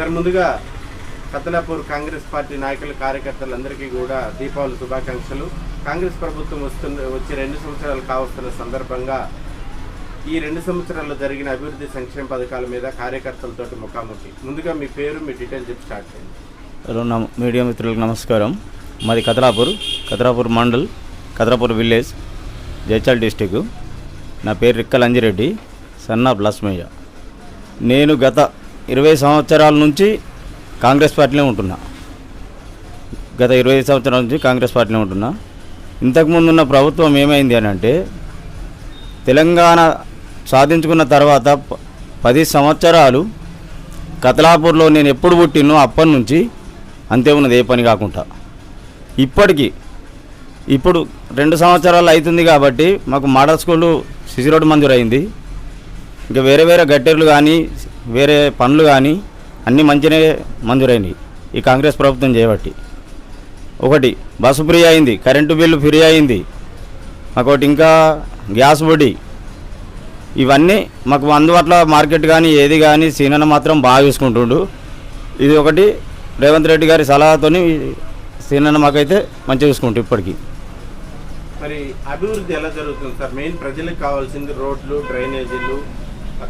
Sir ముందుగా Kathlapur Congress party నాయకులు కార్యకర్తలందరికీ కూడా దీపావళి శుభాకాంక్షలు. కాంగ్రెస్ ప్రభుత్వం వచ్చి 2 సంవత్సరాలు కావస్తున్న సందర్భంగా ఈ 2 సంవత్సరాల్లో జరిగిన అభివృద్ధి సంక్షేమ పథకాల మీద కార్యకర్తలతో ముఖాముఖి. ముందుగా మీ పేరు, మీ డీటెయిల్ చెప్పి స్టార్ట్ చేయండి. మీడియా మిత్రులకు నమస్కారం. మాది కతలాపూర్ మండల్, కతలాపూర్ విలేజ్, జైచాల్ డిస్టిక్. నా పేరు రిక్కల్ అంజిరెడ్డి, సన్ ఆఫ్ లక్ష్మయ్య. నేను గత 20 సంవత్సరాల నుంచి కాంగ్రెస్ పార్టీలో ఉంటున్నా. ఇంతకుముందు ఉన్న ప్రభుత్వం ఏమైంది అని అంటే, తెలంగాణ సాధించుకున్న తర్వాత 10 సంవత్సరాలు కతలాపూర్లో నేను ఎప్పుడు పుట్టినో అప్పటి నుంచి అంతే ఉన్నది, ఏ పని కాకుండా. ఇప్పుడు 2 సంవత్సరాలు అవుతుంది కాబట్టి మాకు మోడల్ స్కూలు సిసి రోడ్డు మంజూరైంది. ఇంకా వేరే గట్టెర్లు కానీ వేరే పనులు కానీ అన్నీ మంచిగానే మంజూరైనవి ఈ కాంగ్రెస్ ప్రభుత్వం చేయబట్టి. ఒకటి బస్సు ఫ్రీ అయింది, కరెంటు బిల్లు ఫ్రీ అయింది, మాకోటి ఇంకా గ్యాస్ బొడి, ఇవన్నీ మాకు అందుబాటులో మార్కెట్ కానీ ఏది కానీ సీనన్న మాత్రం బాగా చూసుకుంటుండు. ఇది ఒకటి రేవంత్ రెడ్డి గారి సలహాతోని సీనన్న మాకైతే మంచిగా చూసుకుంటూ. ఇప్పటికీ మరి అభివృద్ధి ఎలా జరుగుతుంది సార్? మెయిన్ ప్రజలకు కావాల్సింది రోడ్లు, డ్రైనేజీలు,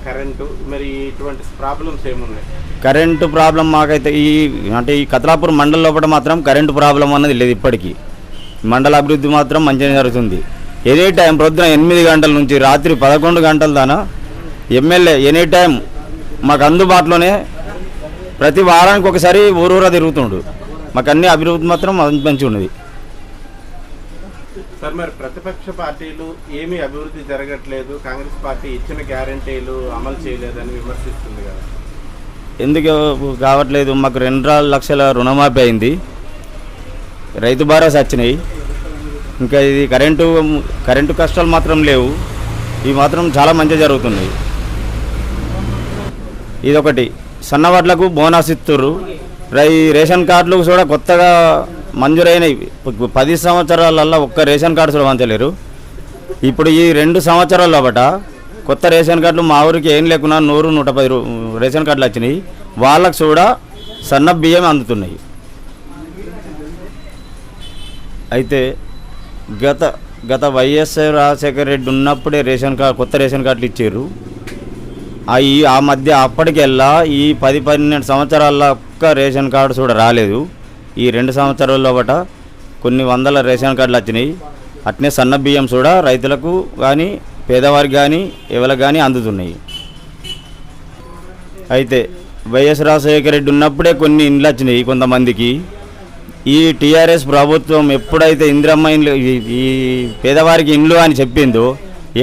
కరెంటు. మరి ఇటువంటి ప్రాబ్లమ్స్ ఏమున్నాయి? కరెంటు ప్రాబ్లం మాకైతే ఈ కతలాపూర్ మండల లోపల మాత్రం కరెంటు ప్రాబ్లం అన్నది లేదు. ఇప్పటికీ మండల అభివృద్ధి మాత్రం మంచిగా జరుగుతుంది. ఎనీ టైం పొద్దున 8 గంటల నుంచి రాత్రి 11 గంటల దాకా ఎమ్మెల్యే ఎనీ టైం మాకు అందుబాటులోనే. ప్రతి వారానికి ఒకసారి ఊరూరా తిరుగుతుండు. మాకు అన్ని అభివృద్ధి మాత్రం మంచిగా ఉన్నది సార్. మరి ప్రతిపక్ష పార్టీలు ఏమీ అభివృద్ధి జరగట్లేదు, కాంగ్రెస్ పార్టీ ఇచ్చిన గ్యారంటీలు అమలు చేయలేదని విమర్శిస్తుంది కదా. ఎందుకు కావట్లేదు? మాకు 2 లక్షల రుణమాఫీ అయింది, రైతు భరోసా వచ్చినాయి. ఇంకా ఇది కరెంటు కష్టాలు మాత్రం లేవు. ఇవి మాత్రం చాలా మంచిగా జరుగుతున్నాయి. ఇదొకటి. సన్నవాట్లకు బోనస్ ఇస్తుర్రు. రేషన్ కార్డులు కూడా కొత్తగా మంజూరైనవి. 10 సంవత్సరాలల్లో ఒక్క రేషన్ కార్డు కూడా పంచలేరు. ఇప్పుడు ఈ 2 సంవత్సరాల లోపల కొత్త రేషన్ కార్డులు మా ఊరికి ఏం లేకున్నా 100-110 రేషన్ కార్డులు వచ్చినాయి. వాళ్ళకు కూడా సన్న బియ్యం అందుతున్నాయి. అయితే గత వైఎస్ రాజశేఖర రెడ్డి ఉన్నప్పుడే కొత్త రేషన్ కార్డులు ఇచ్చారు. ఆ మధ్య అప్పటికెల్లా ఈ 10-12 సంవత్సరాల ఒక్క రేషన్ కార్డు కూడా రాలేదు. ఈ 2 సంవత్సరాల లోపల కొన్ని వందల రేషన్ కార్డులు వచ్చినాయి. అట్నే సన్న బియ్యం కూడా రైతులకు కానీ పేదవారికి కానీ ఎవరికి కానీ అందుతున్నాయి. అయితే వైఎస్ రాజశేఖర రెడ్డి ఉన్నప్పుడే కొన్ని ఇండ్లు వచ్చినాయి కొంతమందికి. ఈ టీఆర్ఎస్ ప్రభుత్వం ఎప్పుడైతే ఇందిరమ్మ ఇండ్లు, ఈ పేదవారికి ఇండ్లు అని చెప్పిందో,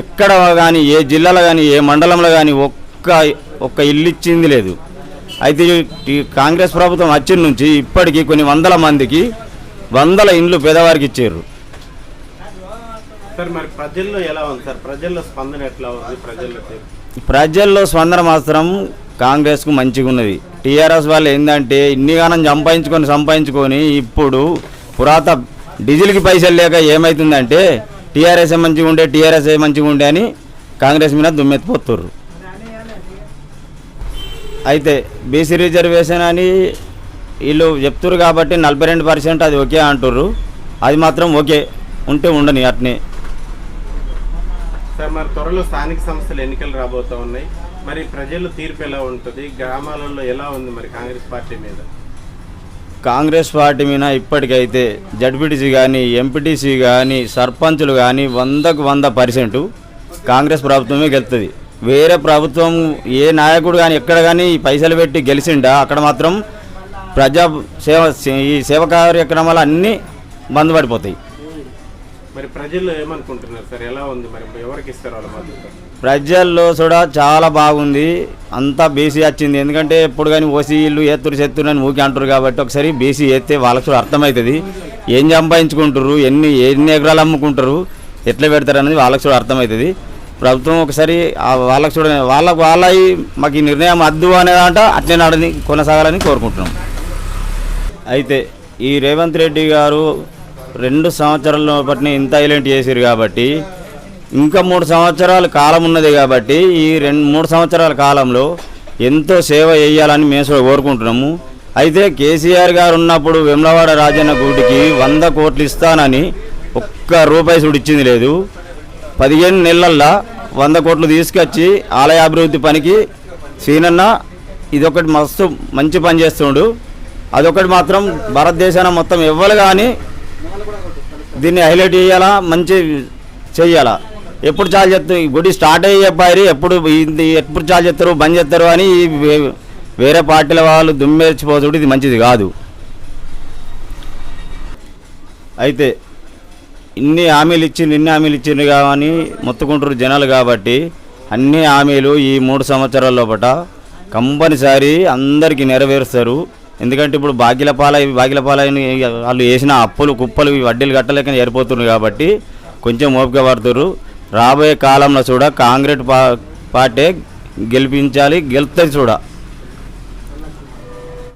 ఎక్కడ కానీ ఏ జిల్లాలో కానీ ఏ మండలంలో కానీ ఒక్క ఇల్లు ఇచ్చింది లేదు. అయితే ఈ కాంగ్రెస్ ప్రభుత్వం వచ్చిన నుంచి ఇప్పటికీ కొన్ని వందల మందికి 100 ఇండ్లు పేదవారికి ఇచ్చారు. సార్ మరి ప్రజల్లో ఎలా ఉంది సార్? ప్రజల్లో స్పందన ఎట్లా ఉంది? ప్రజల్లో స్పందన మాత్రం కాంగ్రెస్కు మంచిగా ఉన్నది. టీఆర్ఎస్ వాళ్ళు ఏంటంటే ఇన్నిగానం సంపాదించుకొని ఇప్పుడు డీజిల్కి పైసలు లేక ఏమవుతుందంటే టీఆర్ఎస్ మంచిగా ఉండే అని కాంగ్రెస్ మీద దుమ్మెత్తిపోతుర్రు. అయితే బీసీ రిజర్వేషన్ అని వీళ్ళు చెప్తున్నారు కాబట్టి 42% అది ఓకే అంటుర్రు. అది మాత్రం ఓకే ఉంటే ఉండని అట్నే. సార్ మరి త్వరలో స్థానిక సంస్థలు ఎన్నికలు రాబోతూ ఉన్నాయి. మరి ప్రజల తీర్పు ఎలా ఉంటుంది? గ్రామాలలో ఎలా ఉంది మరి కాంగ్రెస్ పార్టీ మీద? కాంగ్రెస్ పార్టీ మీద ఇప్పటికైతే జడ్పీటీసీ కానీ ఎంపీటీసీ కానీ సర్పంచులు కానీ 100% కాంగ్రెస్ ప్రభుత్వమే గెలుస్తుంది. వేరే ప్రభుత్వం ఏ నాయకుడు కానీ ఎక్కడ కానీ పైసలు పెట్టి గెలిచిండా అక్కడ మాత్రం ఈ సేవ కార్యక్రమాలు అన్నీ బంద్ పడిపోతాయి. మరి ప్రజల్లో ఏమనుకుంటున్నారు సార్? ఎలా ఉంది మరి? ఎవరికి ఇస్తారు వాళ్ళ మద్దతు? ప్రజల్లో కూడా చాలా బాగుంది. అంతా బీసీ వచ్చింది. ఎందుకంటే ఎప్పుడు కానీ ఓసీలు ఎత్తురు అని ఊకి అంటారు కాబట్టి ఒకసారి బీసీ ఎత్తే వాళ్ళకు కూడా అర్థమవుతుంది. ఏం సంపాదించుకుంటారు, ఎన్ని ఎకరాలు అమ్ముకుంటారు, ఎట్లా పెడతారు అనేది వాళ్ళకు కూడా అర్థమవుతుంది. ప్రభుత్వం ఒకసారి వాళ్ళకు చూడ వాళ్ళ మాకు ఈ నిర్ణయం అద్దు అనేదంట అట్లే నడని కొనసాగాలని కోరుకుంటున్నాం. అయితే ఈ రేవంత్ రెడ్డి గారు 2 సంవత్సరాల పట్టిన ఇంత హైలైట్ చేశారు కాబట్టి ఇంకా 3 సంవత్సరాల కాలం ఉన్నది కాబట్టి ఈ 3 సంవత్సరాల కాలంలో ఎంతో సేవ చేయాలని మేము కూడా కోరుకుంటున్నాము. అయితే కేసీఆర్ గారు ఉన్నప్పుడు వేములవాడ రాజన్న గుడికి 100 కోట్లు ఇస్తానని ఒక్క రూపాయి సుడు ఇచ్చింది లేదు. 15 నెలల్లో 100 కోట్లు తీసుకొచ్చి ఆలయ అభివృద్ధి పనికి సీనన్న ఇదొకటి మస్తు మంచి పని చేస్తుండు. అదొకటి మాత్రం భారతదేశాన్ని మొత్తం ఇవ్వాలి కానీ దీన్ని హైలైట్ చేయాలా, మంచి చెయ్యాలా. ఎప్పుడు చాలు చేస్తారు గుడి స్టార్ట్ అయ్యే అబ్బాయి ఎప్పుడు చాలు చేస్తారు బంద్ చేస్తారు అని వేరే పార్టీల వాళ్ళు దుమ్మెర్చిపోతుడు ఇది మంచిది కాదు. అయితే ఇన్ని హామీలు ఇచ్చిండ్రు కానీ మొత్తుకుంటారు జనాలు. కాబట్టి అన్ని హామీలు ఈ 3 సంవత్సరాల లోపల కంపల్సరీ అందరికీ నెరవేరుస్తారు. ఎందుకంటే ఇప్పుడు భాగ్యలపాలని వాళ్ళు వేసిన అప్పులు కుప్పలు వడ్డీలు కట్టలేక ఏరిపోతున్నారు. కాబట్టి కొంచెం ఓపిక పడుతున్నారు. రాబోయే కాలంలో చూడ కాంగ్రెస్ పార్టీ గెలిపించాలి, గెలుస్తుంది చూడ.